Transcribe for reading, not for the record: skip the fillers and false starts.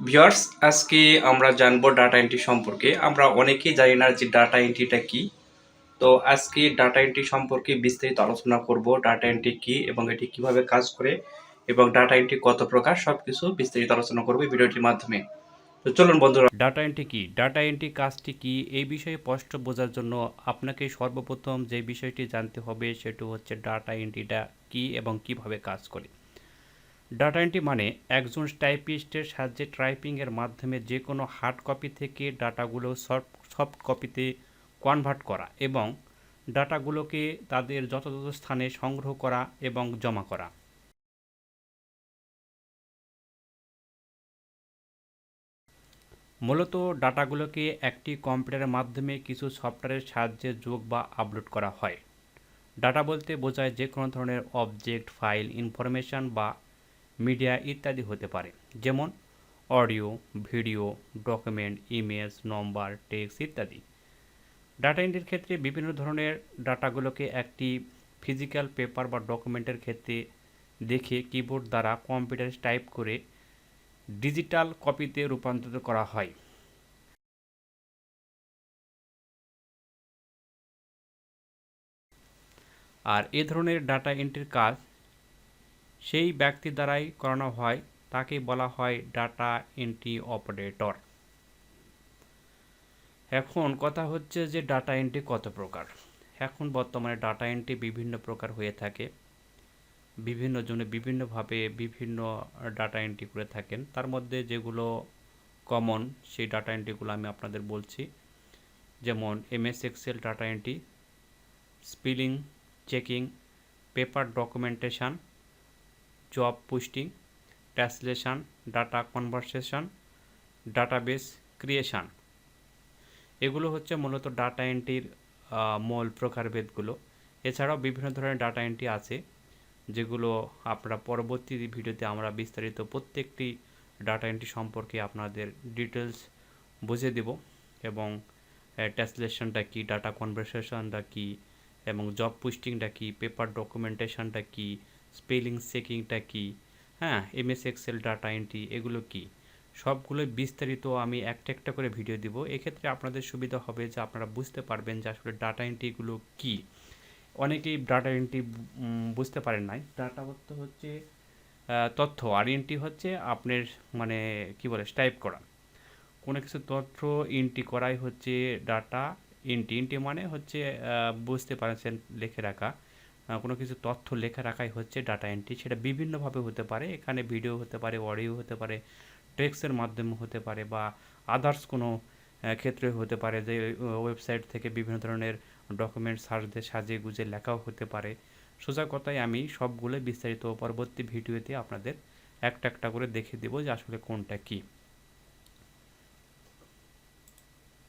Viewers, আজকে আমরা জানবো ডাটা এন্ট্রি সম্পর্কে। আমরা অনেকেই জানি না যে ডাটা এন্ট্রিটা কি। তো আজকে ডাটা এন্ট্রি সম্পর্কে বিস্তারিত আলোচনা করব। ডাটা এন্ট্রি কি এবং এটি কিভাবে কাজ করে এবং ডাটা এন্ট্রি কত প্রকার, সবকিছু বিস্তারিত আলোচনা করব এই ভিডিওটির মাধ্যমে। তো চলুন বন্ধুরা, ডাটা এন্ট্রি কি, ডাটা এন্ট্রি কাজটি কি, এই বিষয়ে স্পষ্ট বোঝার জন্য আপনাকে সর্বপ্রথম যে বিষয়টি জানতে হবে সেটি হচ্ছে ডাটা এন্ট্রিটা কি এবং কিভাবে কাজ করে। ডাটা এন্ট্রি মানে একজন টাইপিস্টের সাহায্যে টাইপিংয়ের মাধ্যমে যে কোনো হার্ড কপি থেকে ডাটাগুলো সফট কপিতে কনভার্ট করা এবং ডাটাগুলোকে তাদের যথাযথ স্থানে সংগ্রহ করা এবং জমা করা। মূলত ডাটাগুলোকে একটি কম্পিউটারের মাধ্যমে কিছু সফটওয়্যারের সাহায্যে যোগ বা আপলোড করা হয়। ডাটা বলতে বোঝায় যে কোনো ধরনের অবজেক্ট, ফাইল, ইনফরমেশন বা মিডিয়া ইত্যাদি হতে পারে, যেমন অডিও, ভিডিও, ডকুমেন্ট, ইমেজ, নম্বর, টেক্সট ইত্যাদি। ডাটা এন্ট্রির ক্ষেত্রে বিভিন্ন ধরনের ডাটাগুলোকে একটি ফিজিক্যাল পেপার বা ডকুমেন্টের ক্ষেত্রে দেখে কিবোর্ড দ্বারা কম্পিউটারে টাইপ করে ডিজিটাল কপিতে রূপান্তরিত করা হয়। আর এ ধরনের ডাটা এন্ট্রির কাজ সেই ব্যক্তি দ্বারাই করানো হয়, তাকে বলা হয় ডাটা এন্ট্রি অপারেটর। এখন কথা হচ্ছে যে ডাটা এন্ট্রি কত প্রকার। এখন বর্তমানে ডাটা এন্ট্রি বিভিন্ন প্রকার হয়ে থাকে, বিভিন্ন জনে বিভিন্নভাবে বিভিন্ন ডাটা এন্ট্রি করে থাকেন। তার মধ্যে যেগুলো কমন সেই ডাটা এন্ট্রিগুলো আমি আপনাদের বলছি, যেমন MS Excel data entry, spelling checking, paper documentation, job posting, translation, data conversation, database creation. এগুলো হচ্ছে মূলত ডাটা এন্ট্রির মূল প্রকারভেদগুলো। এছাড়াও বিভিন্ন ধরনের ডাটা এন্ট্রি আছে যেগুলো আপনারা পরবর্তী ভিডিওতে আমরা বিস্তারিত প্রত্যেকটি ডাটা এন্ট্রি সম্পর্কে আপনাদের ডিটেলস বুঝিয়ে দেব, এবং ট্রান্সলেশনটা কি, ডাটা কনভারসেশনটা কি, এবং জব পোস্টিংটা কি, পেপার ডকুমেন্টেশনটা কি, স্পেলিং চেকিংটা কি, হ্যাঁ, এমএস এক্সেল ডাটা এন্ট্রি এগুলো কি, সবগুলোই বিস্তারিত আমি একটা একটা করে ভিডিও দিব। এক্ষেত্রে আপনাদের সুবিধা হবে যে আপনারা বুঝতে পারবেন যে আসলে ডাটা এন্ট্রিগুলো কী। অনেকেই ডাটা এন্ট্রি বুঝতে পারেন নাই। ডাটা অর্থ হচ্ছে তথ্য, আর এন্ট্রি হচ্ছে আপনার মানে কি বলে টাইপ করা। কোনো কিছু তথ্য এন্ট্রি করাই হচ্ছে ডাটা এন্ট্রি। এন্ট্রি মানে হচ্ছে বুঝতে পারছেন লিখে রাখা, কোনো কিছু তথ্য লেখা রাখাই হচ্ছে ডাটা এন্ট্রি। সেটা বিভিন্নভাবে হতে পারে, এখানে ভিডিও হতে পারে, অডিও হতে পারে, টেক্সটের মাধ্যমে হতে পারে, বা আদার্স কোনো ক্ষেত্রে হতে পারে যে ওয়েবসাইট থেকে বিভিন্ন ধরনের ডকুমেন্ট সার্চ দিয়ে সাজিয়ে গুজিয়ে লেখাও হতে পারে। সোজা কথায় আমি সবগুলো বিস্তারিত পরবর্তী ভিডিওতে আপনাদের একটা একটা করে দেখিয়ে দেবো যে আসলে কোনটা কী।